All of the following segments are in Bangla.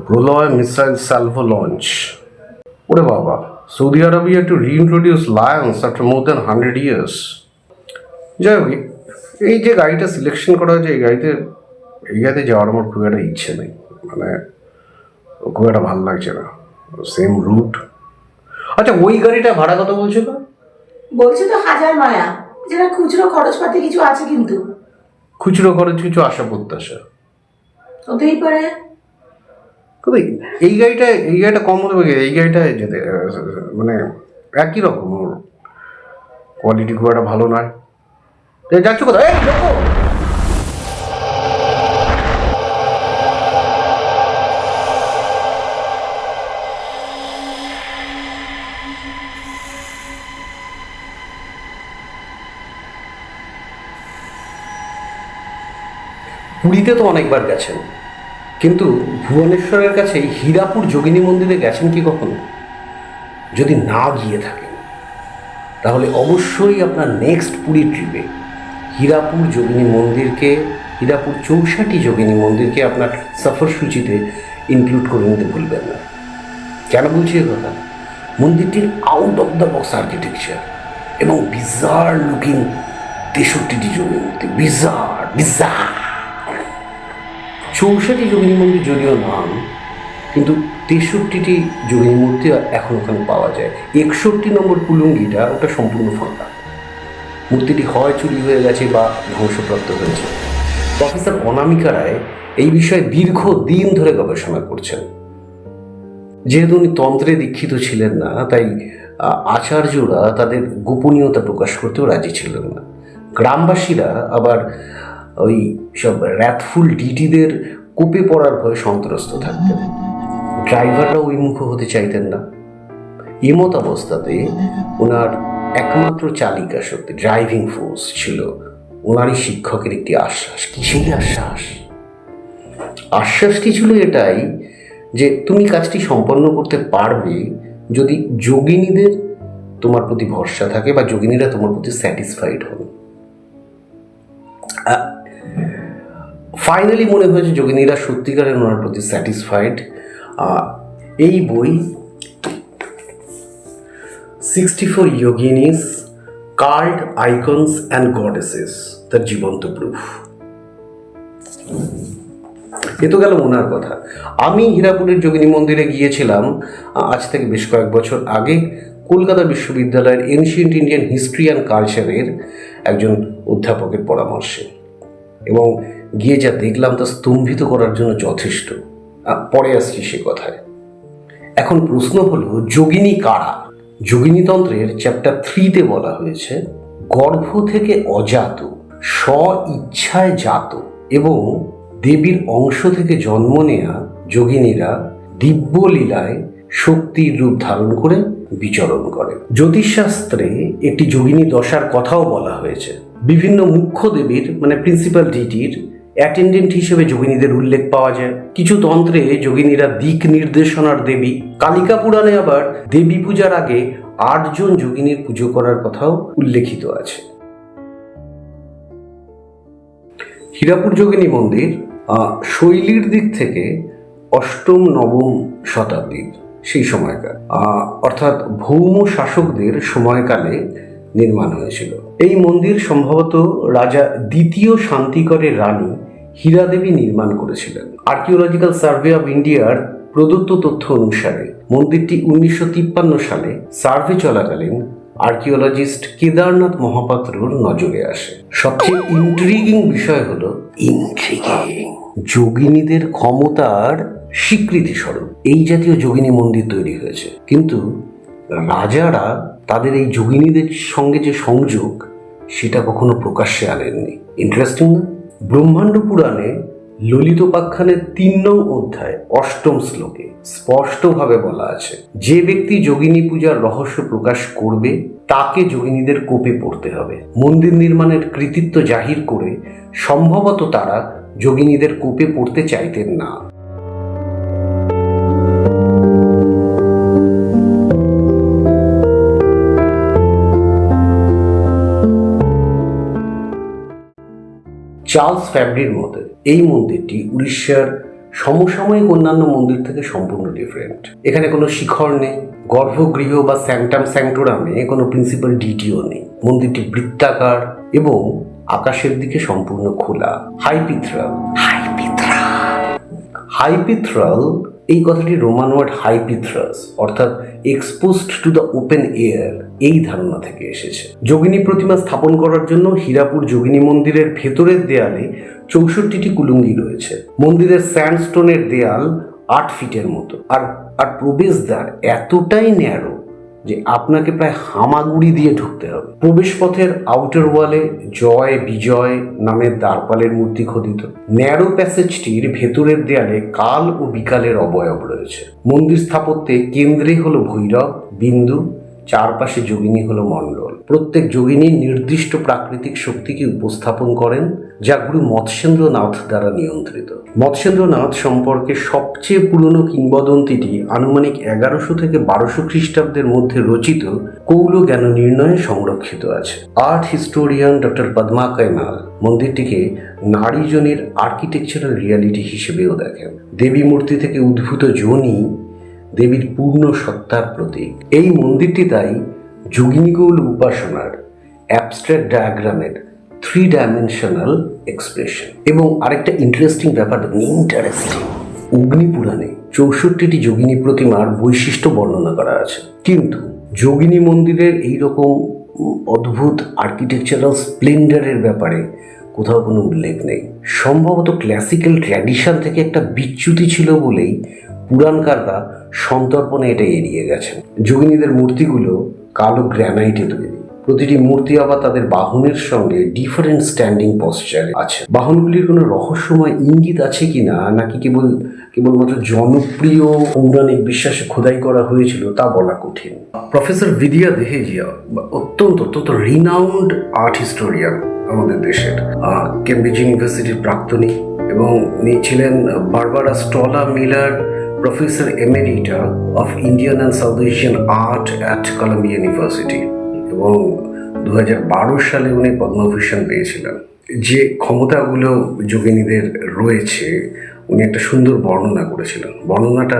প্রলয় মিসাইল স্যালভো লঞ্চ। ওরে বাবা, Saudi Arabia to reintroduce lions after more than 100 years. যাই হোক, এই যে গাড়িটা সিলেকশন করা হয়েছে, এই গাড়িতে যাওয়ার আমার খুব একটা ইচ্ছে নেই, মানে খুব একটা ভালো লাগছে না, সেম রুট। আচ্ছা, ওই গাড়িটা ভাড়া কত বলছিল? বলছি তো 1000 মায়া, যেটা খুচরো খরচপাতি কিছু আছে কিন্তু। খুচরো খরচ কিছু আশা প্রত্যাশা হতেই পারে। তবে এই গাড়িটা কম হতে পারে, এই গাড়িটা যেতে মানে একই রকম, ওর কোয়ালিটি খুব একটা ভালো নয়। যাচ্ছ কোথায়? এই দেখো, পুরীতে তো অনেকবার গেছেন, কিন্তু ভুবনেশ্বরের কাছে হীরাপুর যোগিনী মন্দিরে গেছেন কি কখনো? যদি না গিয়ে থাকেন তাহলে অবশ্যই আপনার নেক্সট পুরী ট্রিপে হীরাপুর যোগিনী মন্দিরকে, হীরাপুর 64 যোগিনী মন্দিরকে আপনার সফর সূচিতে ইনক্লুড করে নিতে ভুলবেন না। কেন বলছি এ কথা? মন্দিরটির out of the box architecture এবং বিজার লুকিং 63টি যোগিনী মূর্তি, বিজার 64 যোগিনী মন্দির যদিও নাম, কিন্তু 63টি যোগিনী মূর্তি এখন ওখানে পাওয়া যায়। 61 নম্বর কুলুঙ্গিটা ওটা সম্পূর্ণ ফাঁকা, মূর্তিটি হয় চুরি হয়ে গেছে বা ধ্বংসপ্রাপ্ত হয়েছে। প্রফেসর অনামিকা রায় এই বিষয়ে দীর্ঘদিন ধরে গবেষণা করছেন। যেহেতু উনি তন্ত্রে দীক্ষিত ছিলেন না, তাই আচার্যরা তাদের গোপনীয়তা প্রকাশ করতেও রাজি ছিলেন না। গ্রামবাসীরা আবার ওই সব র্যাথফুল ডিটিদের কোপে পড়ার ভয়ে সন্ত্রস্ত থাকতেন। ড্রাইভাররা ওই মুখ হতে চাইতেন না। এমত অবস্থাতে ওনার একমাত্র চালিকা শক্তি, ড্রাইভিং ফোর্স ছিল ওনারই শিক্ষকের একটি আশ্বাস। কি সেই আশ্বাস? আশ্বাসটি ছিল এটাই যে তুমি কাজটি সম্পন্ন করতে পারবে যদি যোগিনীদের তোমার প্রতি ভরসা থাকে বা যোগিনীরা তোমার প্রতি স্যাটিসফাইড হন। ফাইনালি মনে হয়েছে যোগিনীরা সত্যিকারের ওনার প্রতি স্যাটিসফাইড। এই বই 64 যোগিনীস, কার্ড আইকনস অ্যান্ড গডেসেস, তার জীবন্ত প্রুফ। এ তো গেল ওনার কথা। আমি হীরাপুরের যোগিনী মন্দিরে গিয়েছিলাম আজ থেকে বেশ কয়েক বছর আগে, কলকাতা বিশ্ববিদ্যালয়ের এনশিয়েন্ট ইন্ডিয়ান হিস্ট্রি অ্যান্ড কালচারের একজন অধ্যাপকের পরামর্শে, এবং গিয়ে যা দেখলাম তা স্তম্ভিত করার জন্য যথেষ্ট। পরে আসছি সে কথায়। এখন প্রশ্ন হলো, যোগিনী কারা? যোগিনীতন্ত্রের চ্যাপ্টার 3-তে বলা হয়েছে, গর্ভ থেকে অজাত, স্ব ইচ্ছায় জাত এবং দেবীর অংশ থেকে জন্ম নেয়া যোগিনীরা দিব্য লীলায় শক্তির রূপ ধারণ করে বিচরণ করে। জ্যোতিষশাস্ত্রে একটি যোগিনী দশার কথাও বলা হয়েছে। বিভিন্ন মুখ্য দেবীর মানে প্রিন্সিপাল ডিটির অ্যাটেন্ডেন্ট হিসেবে যোগিনীদের উল্লেখ পাওয়া যায়। কিছু তন্ত্রে যোগিনীরা দিক নির্দেশনার দেবী। কালিকা পুরাণে আবার দেবী পূজার আগে 8 জন যোগিনীর পুজো করার কথাও উল্লেখিত আছে। হীরাপুর যোগিনী মন্দির শৈলীর দিক থেকে 8ম 9ম শতাব্দীর সেই সময়কার, অর্থাৎ ভৌম শাসকদের সময়কালে নির্মাণ হয়েছিল। এই মন্দির সম্ভবত রাজা দ্বিতীয় শান্তিকরের রানী হীরাদেবী নির্মাণ করেছিলেন। আর্কিওলজিক্যাল সার্ভে অফ ইন্ডিয়ার প্রদত্ত তথ্য অনুসারে মন্দিরটি 1953 সালে সার্ভে চলাকালীন আর্কিওলজিস্ট কেদারনাথ মহাপাত্রর নজরে আসে। সবচেয়ে ইন্ট্রিগিং বিষয় হলো যোগিনীদের ক্ষমতার স্বীকৃতি স্বরূপ এই জাতীয় যোগিনী মন্দির তৈরি হয়েছে, কিন্তু রাজারা তাদের এই যোগিনীদের সঙ্গে যে সংযোগ সেটা কখনো প্রকাশ্যে আনেননি। ইন্টারেস্টিং না? ব্রহ্মাণ্ড পুরাণে ললিতোপাখ্যানের 3 নং অধ্যায় 8ম শ্লোকে স্পষ্টভাবে বলা আছে, যে ব্যক্তি যোগিনী পূজার রহস্য প্রকাশ করবে তাকে যোগিনীদের কোপে পড়তে হবে। মন্দির নির্মাণের কৃতিত্ব জাহির করে সম্ভবত তারা যোগিনীদের কোপে পড়তে চাইতেন না। চার্লস ফ্যাব্রির মতে এই মন্দিরটি উড়িষ্যার সমসাময়িক অন্যান্য মন্দির থেকে সম্পূর্ণ ডিফারেন্ট। এখানে কোনো শিখর নেই, গর্ভগৃহ বা স্যাংটাম স্যাংটোরামে কোনো প্রিন্সিপাল ডিটিও নেই। মন্দিরটি বৃত্তাকার এবং আকাশের দিকে সম্পূর্ণ খোলা। হাইপিথ্রাল এই কথাটি রোমান ওয়ার্ড হাইপিথ্রাস অর্থাৎ exposed to the open air এই ধারণা থেকে এসেছে। যোগিনী প্রতিমা স্থাপন করার জন্য হীরাপুর যোগিনী মন্দিরের ভেতরের দেয়ালে 64টি কুলুঙ্গি রয়েছে। মন্দিরের স্যান্ডস্টোনের দেয়াল 8 ফিটের মতো, আর প্রবেশদ্বার এতটাই ন্যারো যে আপনাকে প্রায় হামাগুড়ি দিয়ে ঢুকতে হবে। প্রবেশপথের আউটার ওয়ালে জয় বিজয় নামের দ্বারপালের মূর্তি খোদিত। ন্যারো প্যাসেজটির ভেতরের দেয়ালে কাল ও বিকালের অবয়ব রয়েছে। মন্দির স্থাপত্যে কেন্দ্রে হলো ভৈরব বিন্দু, চারপাশে যোগিনী হলো মণ্ডল। প্রত্যেক যোগিনী নির্দিষ্ট প্রাকৃতিক শক্তিকে উপস্থাপন করেন, যা গুরু মৎস্যেন্দ্রনাথ দ্বারা নিয়ন্ত্রিত। মৎস্যেন্দ্রনাথ সম্পর্কে সবচেয়ে পুরনো কিংবদন্তিটি আনুমানিক 1100 থেকে 1200 খ্রিস্টাব্দের মধ্যে রচিত কৌল জ্ঞান নির্ণয়ে সংরক্ষিত আছে। Art historian doctor Padma Kaimal মন্দিরটিকে নারী যোনির আর্কিটেকচারাল রিয়ালিটি হিসেবেও দেখেন। দেবী মূর্তি থেকে উদ্ভূত যোনি দেবীর পূর্ণ সত্তার প্রতীক। এই মন্দিরটি তাই যোগিনী গৌল উপাসনার অ্যাবস্ট্রাক্ট ডায়াগ্রামের 3 ডাইমেনশনাল এক্সপ্রেশন। এবং আরেকটা ইন্টারেস্টিং ব্যাপার, অগ্নিপুরাণে 64টি যোগিনী প্রতিমার বৈশিষ্ট্য বর্ণনা করা আছে, কিন্তু যোগিনী মন্দিরের এইরকম অদ্ভুত আর্কিটেকচারাল স্প্লেন্ডারের ব্যাপারে কোথাও কোনো উল্লেখ নেই। সম্ভবত ক্লাসিক্যাল ট্র্যাডিশন থেকে একটা বিচ্যুতি ছিল বলেই পুরাণকাররা সন্তর্পণে এটা এড়িয়ে গেছেন। যোগিনীদের মূর্তিগুলো কালো গ্র্যানাইটে তৈরি। প্রতিটি মূর্তি আবার তাদের বাহনের সঙ্গে ডিফারেন্ট স্ট্যান্ডিং পশ্চারে আছে। বাহনগুলির কোনো রহস্যময় ইঙ্গিত আছে কিনা, নাকি কেবলমাত্র জনপ্রিয় পৌরাণিক বিশ্বাসে খোদাই করা হয়েছিল তা বলা কঠিন। প্রফেসর বিদিয়া দেহেজিয়া অত্যন্ত রিনাউন্ড আর্ট হিস্টোরিয়ান আমাদের দেশের, কেমব্রিজ ইউনিভার্সিটির প্রাক্তনী, এবং উনি ছিলেন Barbara Stoler Miller professor emerita of Indian and South Asian art at Columbia University, এবং 2012 সালে উনি পদ্মভূষণ পেয়েছিলেন। যে ক্ষমতাগুলো যোগিনীদের রয়েছে উনি একটা সুন্দর বর্ণনা করেছিলেন। বর্ণনাটা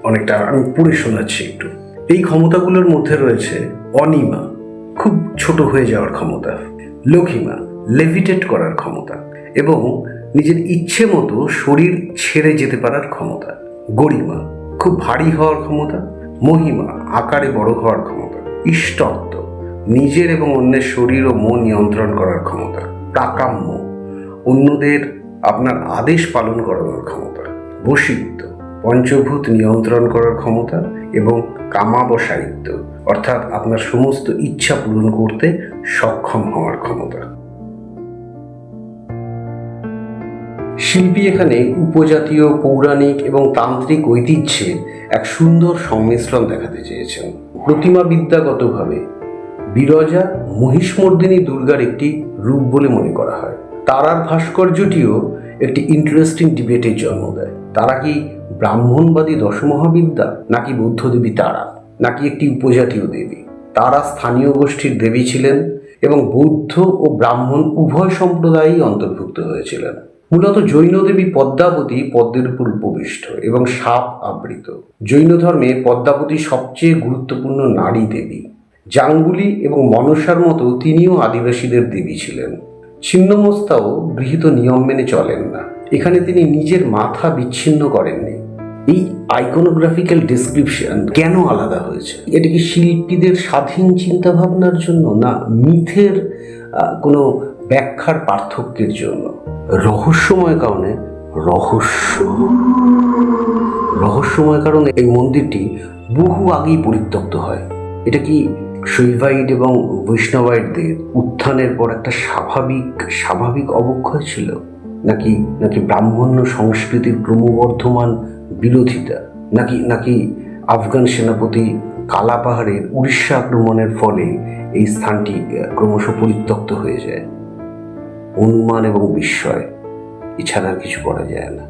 অনেকটা আমি পড়ে শোনাচ্ছি একটু। এই ক্ষমতাগুলোর মধ্যে রয়েছে অনিমা, খুব ছোট হয়ে যাওয়ার ক্ষমতা; লঘিমা, লেভিটেট করার ক্ষমতা এবং নিজের ইচ্ছে মতো শরীর ছেড়ে যেতে পারার ক্ষমতা; গরিমা, খুব ভারী হওয়ার ক্ষমতা; মহিমা, আকারে বড় হওয়ার ক্ষমতা; ইষ্টত্ব, নিজের এবং অন্যের শরীর ও মন নিয়ন্ত্রণ করার ক্ষমতা; প্রাকাম্য, অন্যদের আপনার আদেশ পালন করানোর ক্ষমতা; বশিত্ব, পঞ্চভূত নিয়ন্ত্রণ করার ক্ষমতা; এবং কামাবসায়িত্ব, অর্থাৎ আপনার সমস্ত ইচ্ছা পূরণ করতে সক্ষম হওয়ার ক্ষমতা। শিল্পী এখানে উপজাতীয়, পৌরাণিক এবং তান্ত্রিক ঐতিহ্যের এক সুন্দর সংমিশ্রণ দেখাতে চেয়েছেন। প্রতিমা বিদ্যাগতভাবে বিরজা মহিষমর্দিনী দুর্গার একটি রূপ বলে মনে করা হয়। তারার ভাস্কর্যটিও একটি ইন্টারেস্টিং ডিবেটের জন্ম দেয়। তারা কি ব্রাহ্মণবাদী দশমহাবিদ্যা, নাকি বৌদ্ধদেবী তারা, নাকি একটি উপজাতীয় দেবী? তারা স্থানীয় গোষ্ঠীর দেবী ছিলেন এবং বৌদ্ধ ও ব্রাহ্মণ উভয় সম্প্রদায়ই অন্তর্ভুক্ত হয়েছিলেন। মূলত জৈন দেবী পদ্মাবতী পদ্মের উপর উপবিষ্ট এবং সাপ আবৃত। জৈন ধর্মে পদ্মাবতী সবচেয়ে গুরুত্বপূর্ণ নারী দেবী। জাঙ্গুলি এবং মনসার মতো তিনিও আদিবাসীদের দেবী ছিলেন। ছিন্নমস্তাও গৃহীত নিয়ম মেনে চলেন না। এখানে তিনি নিজের মাথা বিচ্ছিন্ন করেননি। এই আইকনোগ্রাফিক্যাল ডেসক্রিপশন কেন আলাদা হয়েছে? এটা কি শিল্পীদের স্বাধীন চিন্তা ভাবনার জন্য, না মিথের কোনো ব্যাখ্যার পার্থক্যের জন্য? রহস্যময় কারণে এই মন্দিরটি বহু আগেই পরিত্যক্ত হয়। এটা কি শৈবাইট এবং বৈষ্ণবাইটদের উত্থানের পর একটা স্বাভাবিক অবক্ষয় ছিল, নাকি ব্রাহ্মণ্য সংস্কৃতির ক্রমবর্ধমান বিরোধিতা, নাকি আফগান সেনাপতি কালা পাহাড়ের উড়িষ্যা আক্রমণের ফলে এই স্থানটি ক্রমশ পরিত্যক্ত হয়ে যায়? অনুমান এবং বিস্ময় এছাড়া আর কিছু করা যায় না।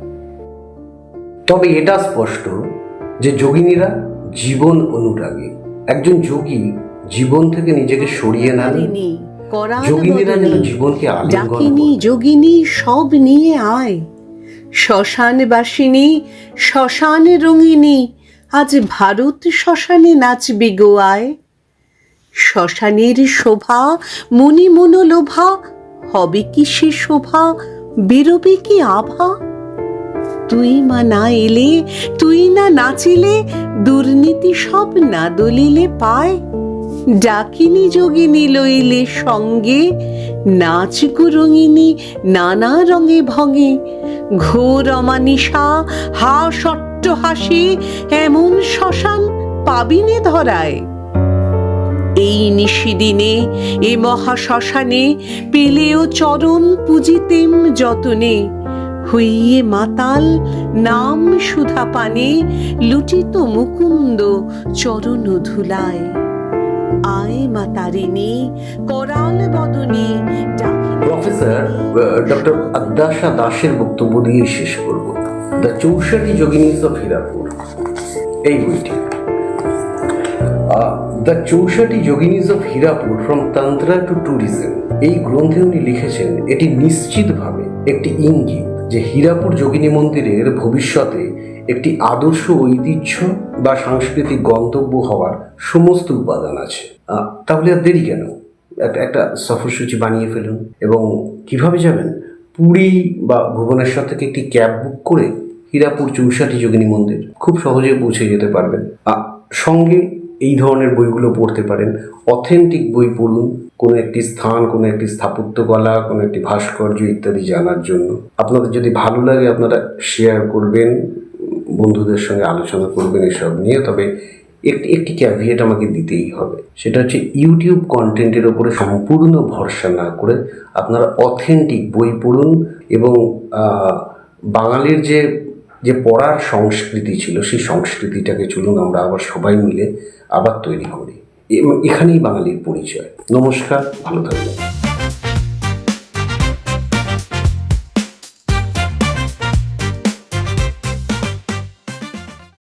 তবে এটা স্পষ্ট যে যোগিনীরা জীবন অনুরাগী। একজন যোগী জীবন থেকে নিজেকে সরিয়ে নেন। যোগিনীরা যেন জীবনকে আলিঙ্গন করে। যোগিনী সব নিয়ে আয়, শ্মশানবাসিনী শ্মশানে রঙিনী আজ ভারত শ্মশানে নাচবে গোয়ায়। শ্মশানের শোভা মনি মনোলোভা, হবে কি সে শোভা, বেরোবে কি আভা? তুই মা না এলে, তুই না নাচিলে, দুর্নীতি সব না দলিলে পায়। ডাকিনী যোগিনী লইলে সঙ্গে, নাচ গো রঙিনী নানা রঙে ভঙে। ঘোর অমানিসা হাস অট্টহাসি, এমন শ্মশান পাবিনে ধরায়। এই নিশিদিনে এ মহা শ্মশানে পেলেও চরণ পূজিতেম যতনে। হইয়ে মাতাল নাম সুধা পানে, লুটিত মুকুন্দ চরণ ধুলায়। আয় মা তারিণী করাল বদনী ডাকিনী। প্রফেসর ডক্টর আদ্যাশা দাসের বক্তব্য দিয়ে শেষ করব। দ্য 64 যোগিনীস অফ হীরাপুর, এই বইটি। The 64 yoginis of Hirapur from tantra to tourism, এই গ্রন্থে উনি লিখেছেন এটি নিশ্চিতভাবে একটি ইঙ্গিত যে হীরাপুর যোগিনী মন্দিরের ভবিষ্যতে একটি আদর্শ ঐতিহ্য বা সাংস্কৃতিক গন্তব্য হওয়ার সমস্ত উপাদান আছে। তাহলে আর দেরি কেন, একটা সফরসূচি বানিয়ে ফেলুন। এবং কিভাবে যাবেন? পুরী বা ভুবনেশ্বর থেকে একটি ক্যাব বুক করে হীরাপুর 64 যোগিনী মন্দির খুব সহজে পৌঁছে যেতে পারবেন। সঙ্গে এই ধরনের বইগুলো পড়তে পারেন। অথেন্টিক বই পড়ুন, কোনো একটি স্থান, কোনো একটি স্থাপত্যকলা, কোনো একটি ভাস্কর্য ইত্যাদি জানার জন্য। আপনাদের যদি ভালো লাগে আপনারা শেয়ার করবেন, বন্ধুদের সঙ্গে আলোচনা করবেন এসব নিয়ে। তবে একটি ক্যাভিয়েট আমাকে দিতেই হবে, সেটা হচ্ছে ইউটিউব কন্টেন্টের ওপরে সম্পূর্ণ ভরসা না করে আপনারা অথেন্টিক বই পড়ুন। এবং বাঙালির যে পড়ার সংস্কৃতি ছিল, সেই সংস্কৃতিটাকে চলুন আমরা আবার সবাই মিলে আবার তৈরি করি। এখানেই বাঙালির পরিচয়। নমস্কার, ভালো থাকবেন।